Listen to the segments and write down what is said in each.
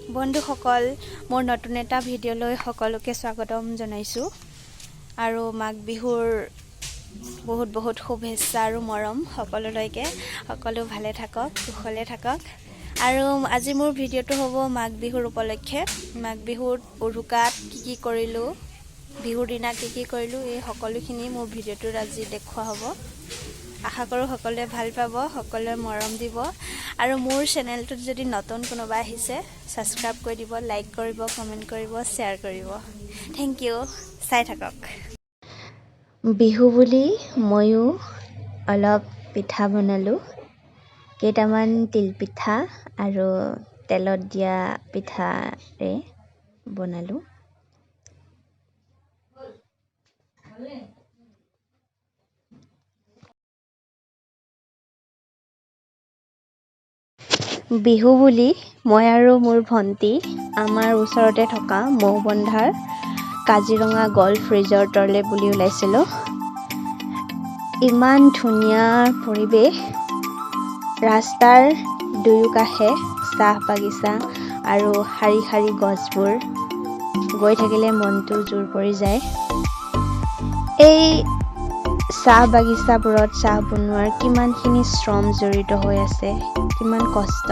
বন্ধুসকল মোৰ নতুন এটা ভিডিঅ'লৈ সকলোকে স্বাগতম জনাইছোঁ আৰু মাঘ বিহুৰ বহুত বহুত শুভেচ্ছা আৰু মৰম সকলোলৈকে সকলো ভালে থাকক কুশলে থাকক আৰু আজি মোৰ ভিডিঅ'টো হ'ব মাঘ বিহুৰ উপলক্ষে মাঘ বিহুত উৰুকাত কি কৰিলোঁ বিহুৰ দিনা কি কৰিলোঁ এই সকলোখিনি মোৰ ভিডিঅ'টোত আজি দেখুওৱা হ'ব আশা কৰোঁ সকলোৱে ভাল পাব সকলোৱে মৰম দিব আৰু মোৰ চেনেলটোত যদি নতুন কোনোবা আহিছে সাবস্ক্ৰাইব কৰি দিব লাইক কৰিব কমেন্ট কৰিব শ্বেয়াৰ কৰিব থ্যাংক ইউ চাই থাকক বিহু বুলি ময়ো অলপ পিঠা বনালোঁ কেইটামান তিল পিঠা আৰু তেলত দিয়া পিঠাৰে বনালোঁ বিহু বুলি মই আৰু মোৰ ভণ্টি আমাৰ ওচৰতে থকা মৌবন্ধাৰ কাজিৰঙা গল্ফ ৰিজৰ্টলৈ বুলি ওলাইছিলোঁ ইমান ধুনীয়া পৰিৱেশ ৰাস্তাৰ দুয়োকাষে চাহ বাগিচা আৰু শাৰী শাৰী গছবোৰ গৈ থাকিলে মনটো জোৰ পৰি যায় এই চাহ বাগিচাবোৰত চাহ বনোৱাৰ কিমানখিনি শ্ৰম জড়িত হৈ আছে কিমান কষ্ট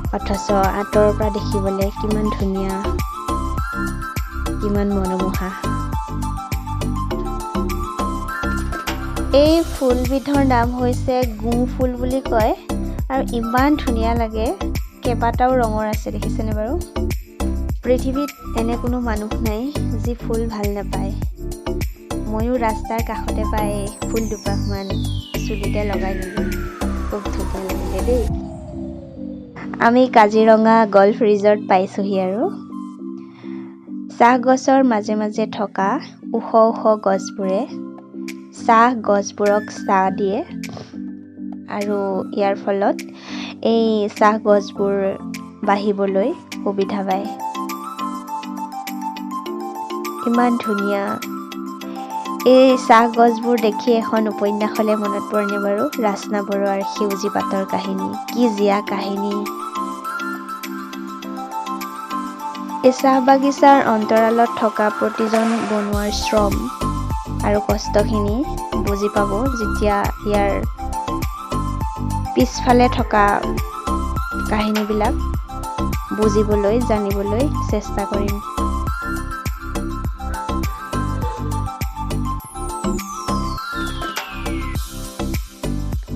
অথচ আঁতৰৰ পৰা দেখিবলৈ কিমান ধুনীয়া কিমান মনোমোহা এই ফুলবিধৰ নাম হৈছে গুঁ ফুল বুলি কয় আৰু ইমান ধুনীয়া লাগে কেইবাটাও ৰঙৰ আছে দেখিছেনে বাৰু পৃথিৱীত এনে কোনো মানুহ নাই যি ফুল ভাল নাপায় ময়ো ৰাস্তাৰ কাষতে পাই ফুল দুপাহমান চুলিতে লগাই ল'লোঁ খুব ধুনীয়া লাগিলে দেই আমি কাজিৰঙা গল্ফ ৰিজৰ্ট পাইছোঁহি আৰু চাহ গছৰ মাজে মাজে থকা ওখ ওখ গছবোৰে চাহ গছবোৰক ছাঁ দিয়ে আৰু ইয়াৰ ফলত এই চাহ গছবোৰ বাঢ়িবলৈ সুবিধা পায় ইমান ধুনীয়া এই চাহ গছবোৰ দেখি এখন উপন্যাসলৈ মনত পৰেনে বাৰু ৰাচনা বৰুৱাৰ সেউজী পাতৰ কাহিনী কি জীয়া কাহিনী এই চাহ বাগিচাৰ অন্তৰালত থকা প্ৰতিজন বনুৱাৰ শ্ৰম আৰু কষ্টখিনি বুজি পাব যেতিয়া ইয়াৰ পিছফালে থকা কাহিনীবিলাক বুজিবলৈ জানিবলৈ চেষ্টা কৰিম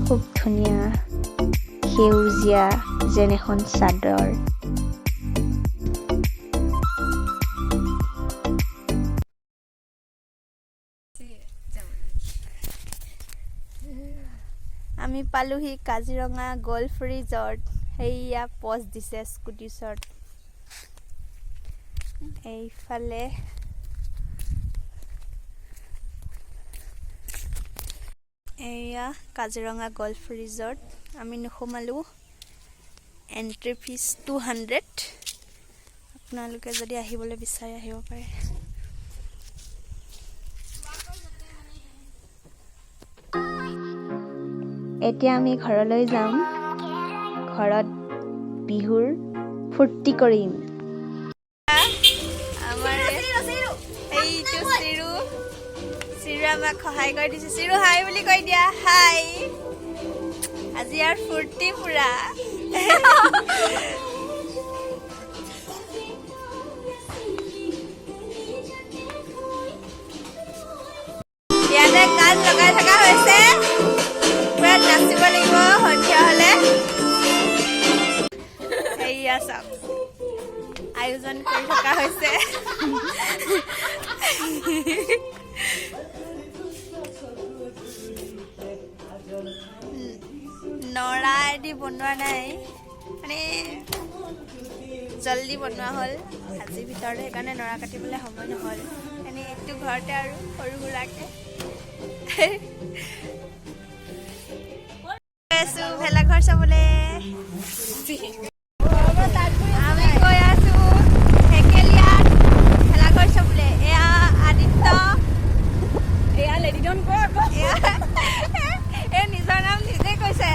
খুব ধুনীয়া সেউজীয়া যেন এখন চাদৰ আমি পালোহি কাজিৰঙা গল্ফ ৰিজৰ্ট সেইয়া পষ্ট দিছে স্কুটি ওচৰত এইফালে এয়া কাজিৰঙা গল্ফ ৰিজৰ্ট আমি নোসোমালোঁ এণ্ট্ৰি ফিজ 200 আপোনালোকে যদি আহিবলৈ বিচাৰে আহিব পাৰে এতিয়া আমি ঘৰলৈ যাম ঘৰত বিহুৰ ফূৰ্তি কৰিম আমাৰ এইটো চিৰু আমাক সহায় কৰি দিছে চিৰু হাই বুলি কৈ দিয়া হাই আজি আৰু ফূৰ্তি পুৰা ইয়াতে গান লগাই থকা হৈছে পুৰা নাচিব লাগিব সন্ধিয়া হলে এইয়া চাওক আয়োজন কৰি থকা হৈছে নৰাইদি বনোৱা নাই মানে জলদি বনোৱা হ'ল আজিৰ ভিতৰতে সেইকাৰণে নৰা কাটিবলৈ সময় নহ'ল মানে এইটো ঘৰতে আৰু সৰু সুৰাকৈ আছোঁ ভেলাঘৰ চাবলৈ আমি গৈ আছোঁ হেকেলিয়াত ভেলাঘৰ চাবলৈ এয়া আদিত্য এয়া লেডিডন এই নিজৰ নাম নিজে কৈছে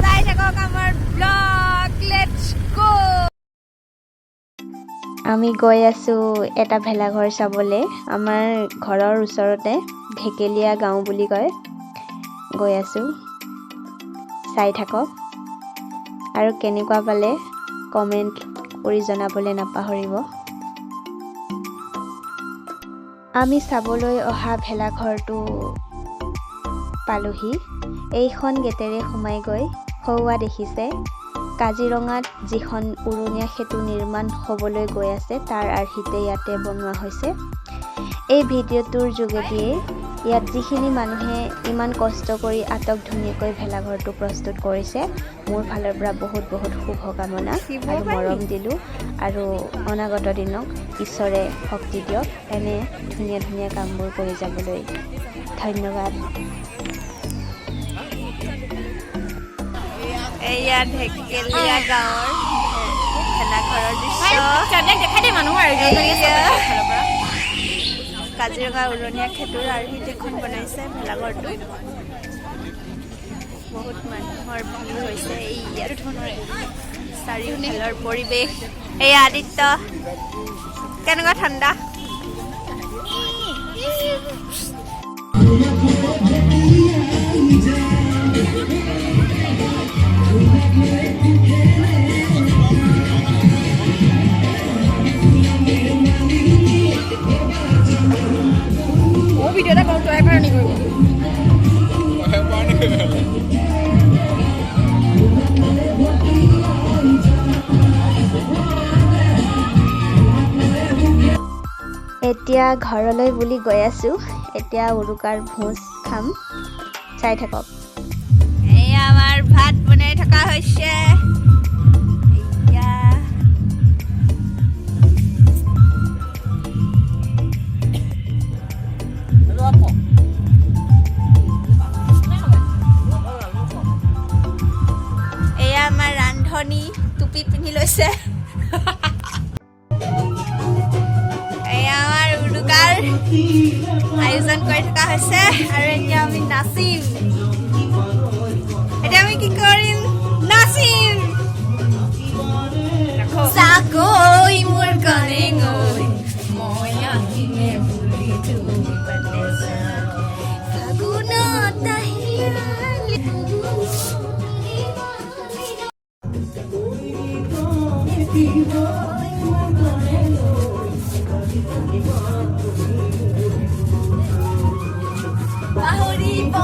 চাই থাকক আমাৰ আমি গৈ আছোঁ এটা ভেলাঘৰ চাবলৈ। আমাৰ ঘৰৰ ওচৰতে ঢেকেলীয়া গাঁও বুলি কয়। গৈ আছোঁ, চাই থাকক আৰু কেনেকুৱা পালে কমেণ্ট কৰি জনাবলৈ নাপাহৰিব। আমি চাবলৈ অহা ভেলাঘৰটো পালোহি। এইখন গেটেৰে সোমাই গৈ সৌৱা দেখিছে কাজিৰঙাত যিখন উৰণীয়া সেতু নিৰ্মাণ হ'বলৈ গৈ আছে তাৰ আৰ্হিতে ইয়াতে বনোৱা হৈছে। এই ভিডিঅ'টোৰ যোগেদিয়ে ইয়াত যিখিনি মানুহে ইমান কষ্ট কৰি আটক ধুনীয়াকৈ ভেলাঘৰটো প্ৰস্তুত কৰিছে, মোৰ ফালৰ পৰা বহুত বহুত শুভকামনা আৰু মৰম দিলোঁ। আৰু অনাগত দিনক ঈশ্বৰে শক্তি দিয়ক এনে ধুনীয়া ধুনীয়া কামবোৰ কৰি যাবলৈ। ধন্যবাদ। এয়া ঢেকেলীয়া গাঁৱৰ ভেলাঘৰৰ দৃশ্য। কাজিৰঙা উৰণীয়া সেতুৰ আৰ্হিত এখন বনাইছে ভেলাঘৰটো। বহুত মানুহৰ ভিৰ হৈছে। ইয়াত চাৰিওফালৰ পৰিৱেশ। এয়া আদিত্য, কেনেকুৱা ঠাণ্ডা। ভিডিঅ'টা কৰো তই এবাৰ নিকৰিব এতিয়া ঘৰলৈ বুলি গৈ আছোঁ। এতিয়া উৰুকাৰ ভোজ খাম, চাই থাকক। এয়া আমাৰ ভাত বনাই থকা হৈছে। এয়া আমাৰ ৰান্ধনী টুপি পিন্ধি লৈছে। এয়া আমাৰ উৰুকাৰ আয়োজন কৰি থকা হৈছে আৰু এতিয়া আমি নাচিম। এতিয়া আমি কি কৰিম? নাচিম। চাকৈ মোৰ কণেঙৈ মই আহিলে বুলি তুমি পাতেছা ফাগুনত আহিলালি। পাহৰিব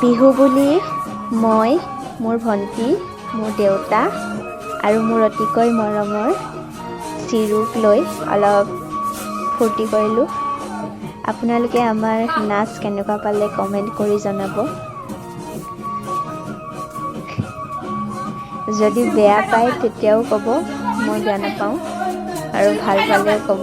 বিহু বুলি মই, মোৰ ভণ্টি, মোৰ দেউতা আৰু মোৰ অতিকৈ মৰমৰ চিৰুক লৈ অলপ ফূৰ্তি কৰিলোঁ। আপোনালোকে আমাৰ নাচ কেনেকুৱা পালে কমেণ্ট কৰি জনাব। যদি বেয়া পায় তেতিয়াও ক'ব, মই বেয়া নাপাওঁ, আৰু ভাল পালেও ক'ব।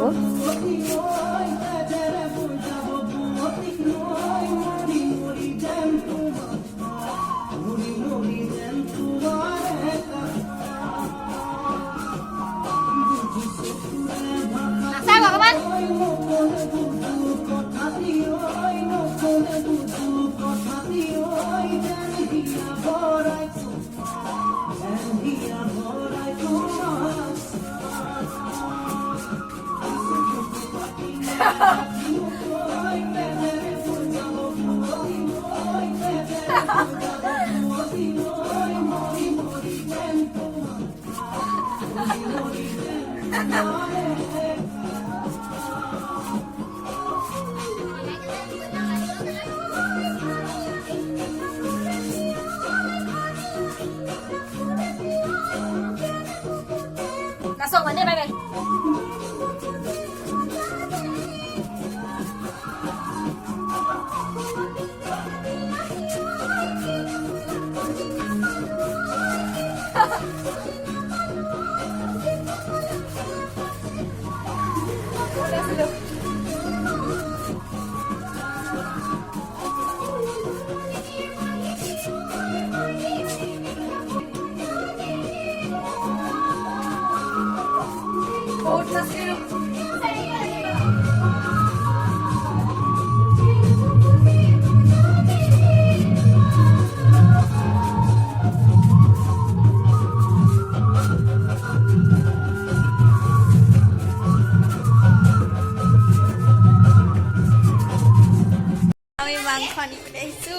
আমি মাংস আনি পেলাইছো।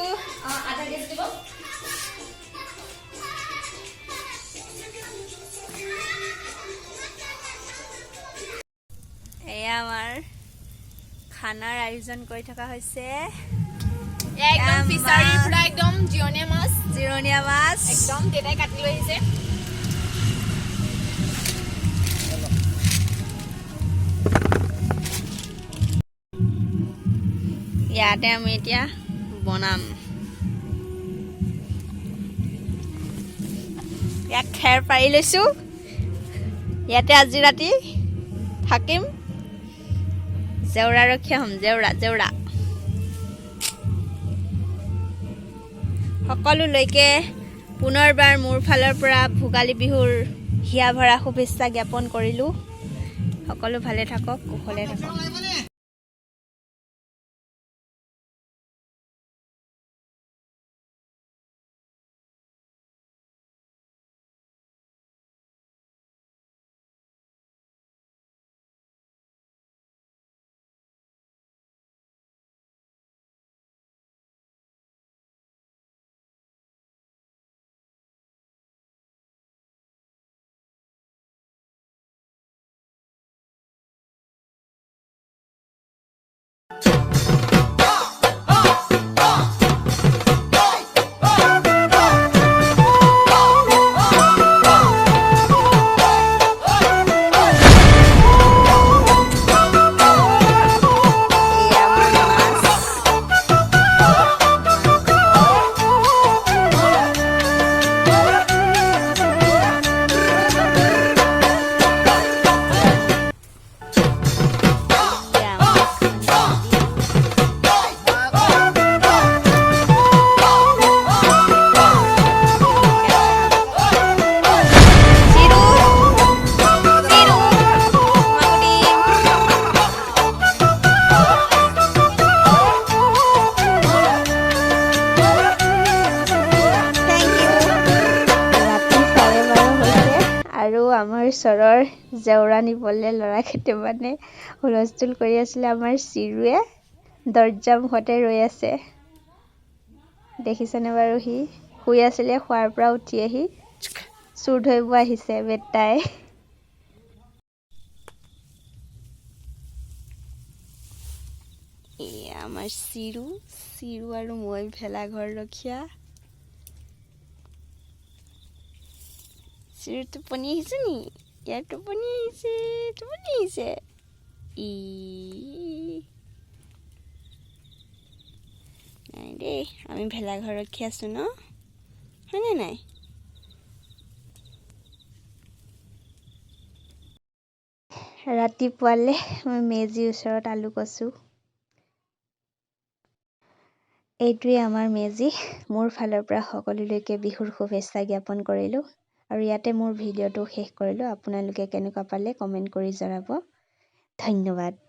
এয়া আমাৰ খানাৰ আয়োজন কৰি থকা হৈছে। একদম ফিচাৰীৰ পৰা একদম জিৰণীয়া মাছ একদম দেউতাই কাটি লৈ আহিছে। ইয়াতে আমি এতিয়া বনাম। ইয়াত খেৰ পাৰি লৈছো। ইয়াতে আজি ৰাতি থাকিম। জেউৰা ৰখীয়া হ'ম, জেউৰা। সকলোলৈকে পুনৰবাৰ মোৰ ফালৰ পৰা ভোগালী বিহুৰ হিয়া ভৰা শুভেচ্ছা জ্ঞাপন কৰিলোঁ। সকলো ভালে থাকক, কুশলে থাকক। আমাৰ ওচৰৰ জেউৰা নিবলৈ ল'ৰা কেইটামানে হুলস্থুল কৰি আছিলে। আমাৰ চিৰুৱে দৰ্জা মুখতে ৰৈ আছে। দেখিছেনে বাৰু? সি শুই আছিলে, খোৱাৰ পৰা উঠি আহি চুৰ ধৰিব আহিছে বেটাই। এয়া আমাৰ আমাৰ চিৰু আৰু মই ভেলাঘৰ ৰখীয়া। চিৰু টোপনি আহিছে নি? ইয়াৰ টোপনি আহিছে। ই নাই দেই, আমি ভেলাঘৰ ৰখি আছোঁ ন, হয়নে নাই? ৰাতিপুৱালে মই মেজিৰ ওচৰত আলু কচু। এইটোৱে আমাৰ মেজি। মোৰ ফালৰ পৰা সকলোলৈকে বিহুৰ শুভেচ্ছা জ্ঞাপন কৰিলোঁ আৰু ইয়াতে মোৰ ভিডিঅ'টো শেষ কৰিলোঁ। আপোনালোকে কেনেকুৱা পালে কমেণ্ট কৰি জনাব। ধন্যবাদ।